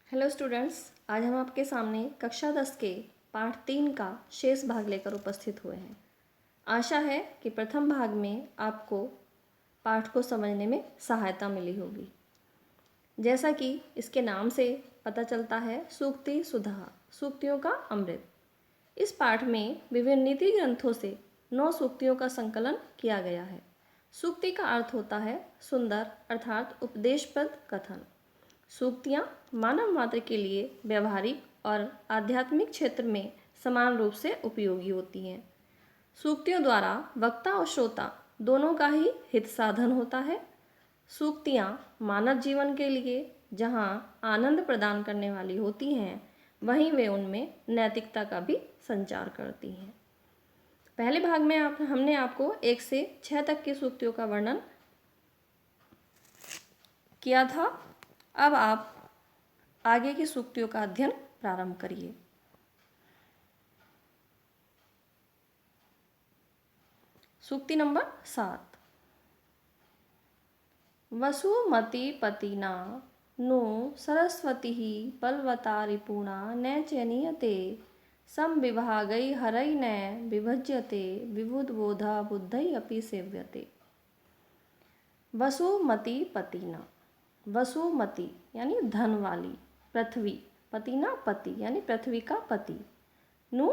Hello students, आज हम आपके सामने कक्षा 10 के पाठ 3 का शेष भाग लेकर उपस्थित हुए हैं। आशा है कि प्रथम भाग में आपको पाठ को समझने में सहायता मिली होगी। जैसा कि इसके नाम से पता चलता है, सूक्ति सुधा, सूक्तियों का अमृत। इस पाठ में विभिन्न नीति ग्रंथों से 9 सूक्तियों का संकलन किया गया है। सूक्ति का अर्थ होता है सुंदर, अर्थात उपदेशप्रद कथन। सूक्तियाँ मानव मात्र के लिए व्यवहारिक और आध्यात्मिक क्षेत्र में समान रूप से उपयोगी होती हैं। सूक्तियों द्वारा वक्ता और श्रोता दोनों का ही हित साधन होता है। सूक्तियाँ मानव जीवन के लिए जहाँ आनंद प्रदान करने वाली होती हैं, वहीं वे उनमें नैतिकता का भी संचार करती हैं। पहले भाग में हमने आपको 1 से 6 तक की सूक्तियों का वर्णन किया था। अब आप आगे की सूक्तियों का अध्ययन प्रारंभ करिए। सूक्ति नंबर 7। वसुमती पतिना नु सरस्वती बलवता रिपुणा न चैनीयते समविभागै हरै न विभज्यते विबुधबोधा बुद्धै अपि सेव्यते। वसुमती पतिना, वसुमती यानी धन वाली, पृथ्वी, पतिना पति यानी पृथ्वी का पति, नु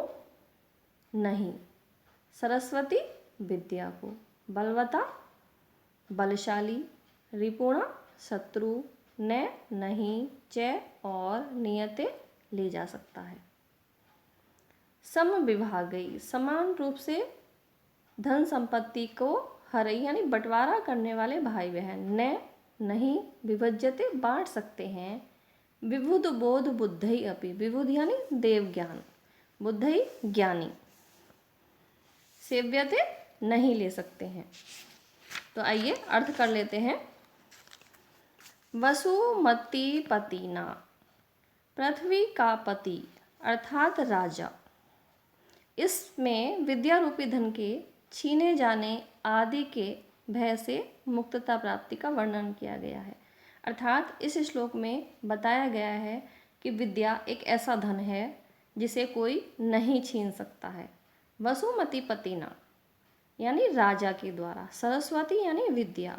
नहीं, सरस्वती विद्या को, बलवता बलशाली, रिपुणा शत्रु, न नहीं, च और नियते ले जा सकता है। सम विभागई समान रूप से धन संपत्ति को हरई यानी बंटवारा करने वाले भाई बहन, न नहीं, विभज्यते बांट सकते हैं, विबुध बोध बुद्धई अपि, विबुध यानी देव ज्ञान, बुद्धई ज्ञानी, सेव्यते नहीं ले सकते हैं। तो आइए अर्थ कर लेते हैं। वसुमती पतिना, पृथ्वी का पति अर्थात राजा। इसमें विद्या रूपी धन के छीने जाने आदि के भय से मुक्तता प्राप्ति का वर्णन किया गया है। अर्थात इस श्लोक में बताया गया है कि विद्या एक ऐसा धन है जिसे कोई नहीं छीन सकता है। वसुमती पतिना यानी राजा के द्वारा, सरस्वती यानी विद्या,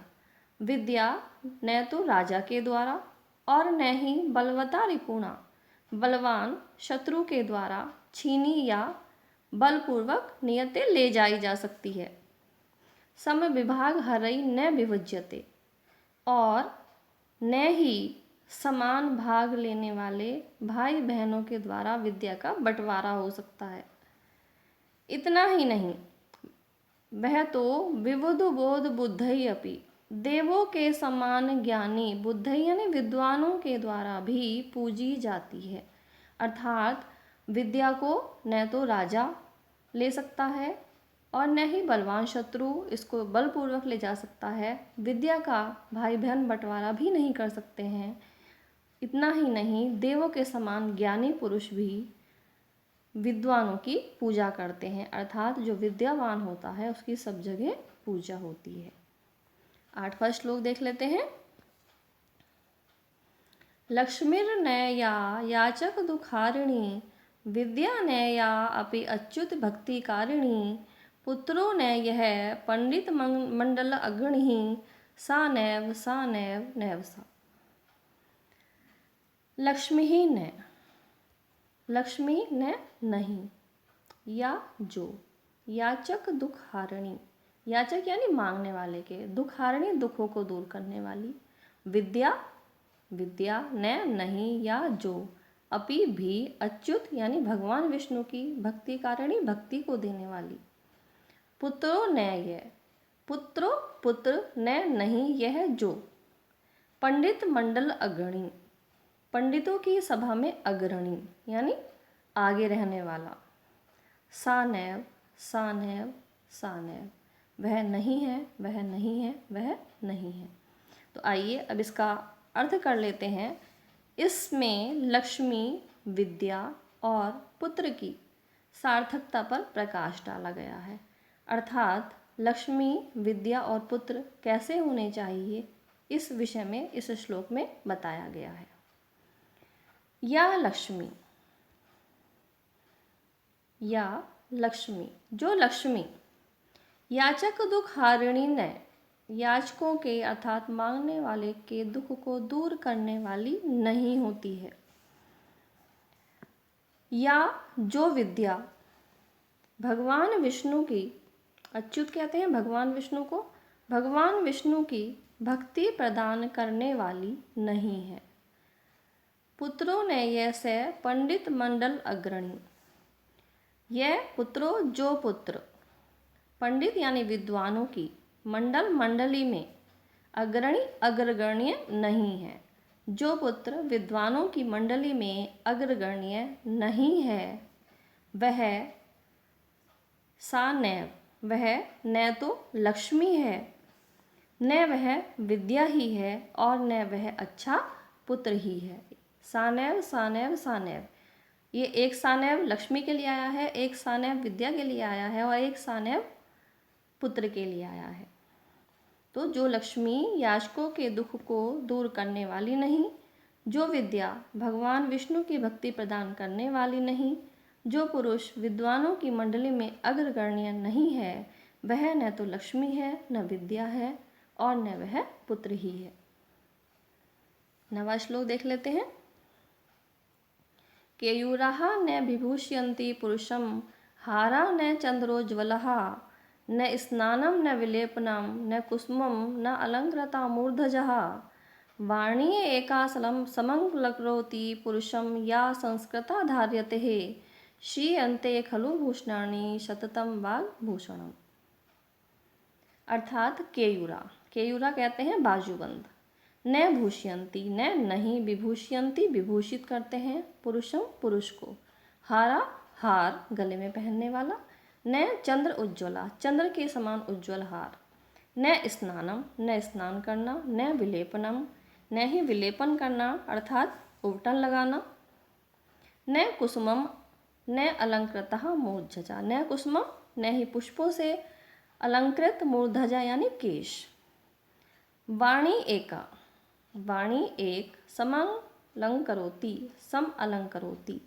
विद्या न तो राजा के द्वारा और न ही बलवता रिपुणा बलवान शत्रु के द्वारा छीनी या बलपूर्वक नियते ले जाई जा सकती है। सम विभाग हरई न विभज्यते, और न ही समान भाग लेने वाले भाई बहनों के द्वारा विद्या का बंटवारा हो सकता है। इतना ही नहीं, वह तो विबुध बोध बुद्धई अपि, देवों के समान ज्ञानी बुद्धई यानी विद्वानों के द्वारा भी पूजी जाती है। अर्थात विद्या को न तो राजा ले सकता है और न ही बलवान शत्रु इसको बलपूर्वक ले जा सकता है। विद्या का भाई बहन बंटवारा भी नहीं कर सकते हैं। इतना ही नहीं, देवों के समान ज्ञानी पुरुष भी विद्वानों की पूजा करते हैं। अर्थात जो विद्यावान होता है उसकी सब जगह पूजा होती है। 8वां श्लोक देख लेते हैं। लक्ष्मीर्नया याचक दुखारिणी विद्या नया अपि अच्युत भक्ति कारिणी पुत्रो न यह पंडित मंडल अग्रणी सा नैव सा नैव नैव सा। लक्ष्मी ही न, लक्ष्मी न नहीं, या जो, याचक दुख हारिणी, याचक यानी मांगने वाले के, दुख हारिणी दुखों को दूर करने वाली, विद्या विद्या न नहीं या जो, अपि भी अच्युत यानी भगवान विष्णु की भक्ति कारिणी भक्ति को देने वाली, पुत्रो न यह, पुत्रो पुत्र न नहीं यह जो, पंडित मंडल अग्रणी, पंडितों की सभा में अग्रणी यानी आगे रहने वाला, सानैव सानैव सानैव, वह नहीं है, वह नहीं है, वह नहीं है। तो आइए अब इसका अर्थ कर लेते हैं। इसमें लक्ष्मी, विद्या और पुत्र की सार्थकता पर प्रकाश डाला गया है। अर्थात लक्ष्मी, विद्या और पुत्र कैसे होने चाहिए, इस विषय में इस श्लोक में बताया गया है। या लक्ष्मी, या लक्ष्मी। जो लक्ष्मी याचक दुख हारिणी ने, याचकों के अर्थात मांगने वाले के दुख को दूर करने वाली नहीं होती है। या जो विद्या भगवान विष्णु की, अच्युत कहते हैं भगवान विष्णु को, भगवान विष्णु की भक्ति प्रदान करने वाली नहीं है। पुत्रों ने यह से पंडित मंडल अग्रणी, यह पुत्रों जो पुत्र पंडित यानी विद्वानों की, मंडल मंडली में, अग्रणी अग्रगण्य नहीं है। जो पुत्र विद्वानों की मंडली में अग्रगण्य नहीं है वह सा नैव, वह न तो लक्ष्मी है, न वह विद्या ही है, और न वह अच्छा पुत्र ही है। सानैव सानैव सानैव, ये एक सानैव लक्ष्मी के लिए आया है, एक सानैव विद्या के लिए आया है, और एक सानैव पुत्र के लिए आया है। तो जो लक्ष्मी याचकों के दुख को दूर करने वाली नहीं, जो विद्या भगवान विष्णु की भक्ति प्रदान करने वाली नहीं, जो पुरुष विद्वानों की मंडली में अग्रगण्य नहीं है, वह न तो लक्ष्मी है, न विद्या है, और न वह पुत्र ही है। नवा श्लोक देख लेते हैं। केयूराहा न विभूषयन्ति पुरुषम, हारा न चंद्रोज्ज्वलः, न स्नानं न विलेपनं न कुसुमं न अलंकृता मूर्धजः, वाणी एका समंगलकरोति पुरुषं या संस्कृता धार्यते, श्रीयन्ते खलु भूषणानि सततं वाग्भूषणम्। अर्थात केयूरा, केयूरा कहते हैं बाजूबंद, न भूषयंती न नहीं, विभूषयंती विभूषित करते हैं, पुरुषम पुरुष को, हारा हार गले में पहनने वाला, न चंद्र उज्ज्वला चंद्र के समान उज्ज्वल हार, न स्नानम न स्नान करना, न विलेपनम न ही विलेपन करना अर्थात उबटन लगाना, न कुसुमम न अलंकृतः मूर्धजा, न कुसुमम न ही पुष्पों से अलंकृत मूर्धजा यानी केश। वाणी एका, वाणी एक, समलंकरोति सम अलंकरोति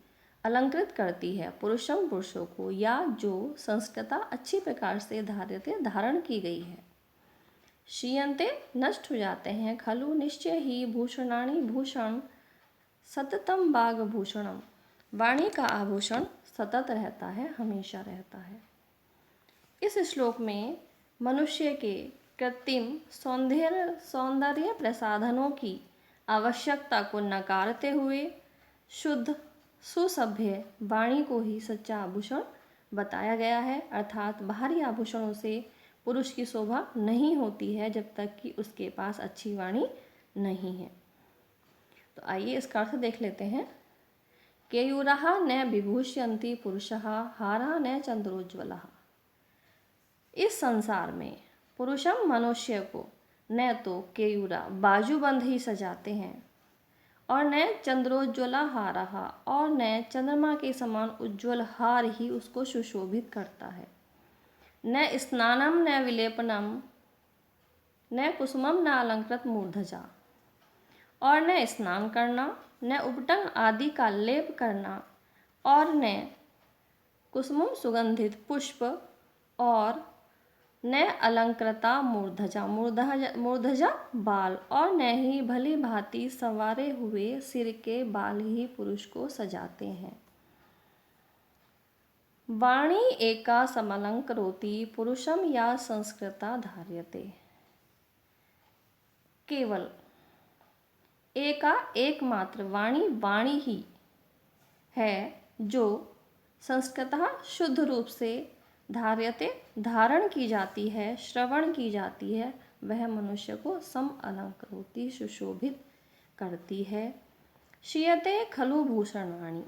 अलंकृत करती है, पुरुषम पुरुषों को, या जो संस्कृता अच्छी प्रकार से धार्यते धारण की गई है, क्षीयन्ते नष्ट हो जाते हैं, खलु निश्चय ही, भूषणानि भूषण, सततम वाग्भूषणम, वाणी का आभूषण सतत रहता है, हमेशा रहता है। इस श्लोक में मनुष्य के कृत्रिम सौंदर्य प्रसाधनों की आवश्यकता को नकारते हुए शुद्ध सुसभ्य वाणी को ही सच्चा आभूषण बताया गया है। अर्थात बाहरी आभूषणों से पुरुष की शोभा नहीं होती है जब तक कि उसके पास अच्छी वाणी नहीं है। तो आइए इसका अर्थ देख लेते हैं। केयूरः न विभूषयन्ति पुरुषः, हारः न चंद्रोज्ज्वलः। इस संसार में पुरुषम मनुष्य को न तो केयूरा बाजूबंद ही सजाते हैं, और न चंद्रोज्ज्वला हारहा, और न चंद्रमा के समान उज्ज्वल हार ही उसको सुशोभित करता है, न स्नानम न विलेपनम न कुसुमम न अलंकृत मूर्धजा, और न स्नान करना, न उपटन आदि का लेप करना, और न कुसुमम सुगंधित पुष्प, और न अलंकृता मूर्धजा मूर्धजा बाल, और न ही भली भांति संवारे हुए सिर के बाल ही पुरुष को सजाते हैं। वाणी एका समलंकरोति पुरुषम या संस्कृता धार्यते। केवल एका एकमात्र वाणी वाणी ही है जो संस्कृतः शुद्ध रूप से धार्यते धारण की जाती है, श्रवण की जाती है, वह मनुष्य को सम अलंकरोति सुशोभित करती है। श्रियते खलु भूषणानि,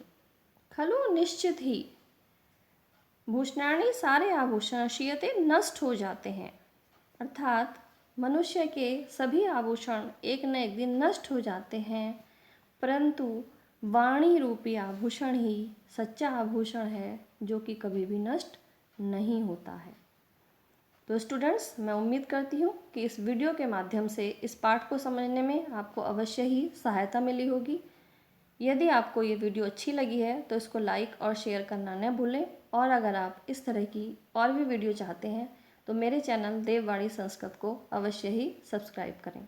खलु निश्चित ही, भूषणानि सारे आभूषण, श्रियते नष्ट हो जाते हैं, अर्थात मनुष्य के सभी आभूषण एक न एक दिन नष्ट हो जाते हैं, परंतु वाणी रूपी आभूषण ही सच्चा आभूषण है जो कि कभी भी नष्ट नहीं होता है। तो स्टूडेंट्स, मैं उम्मीद करती हूँ कि इस वीडियो के माध्यम से इस पाठ को समझने में आपको अवश्य ही सहायता मिली होगी। यदि आपको ये वीडियो अच्छी लगी है तो इसको लाइक और शेयर करना न भूलें, और अगर आप इस तरह की और भी वीडियो चाहते हैं तो मेरे चैनल देववाणी संस्कृत को अवश्य ही सब्सक्राइब करें।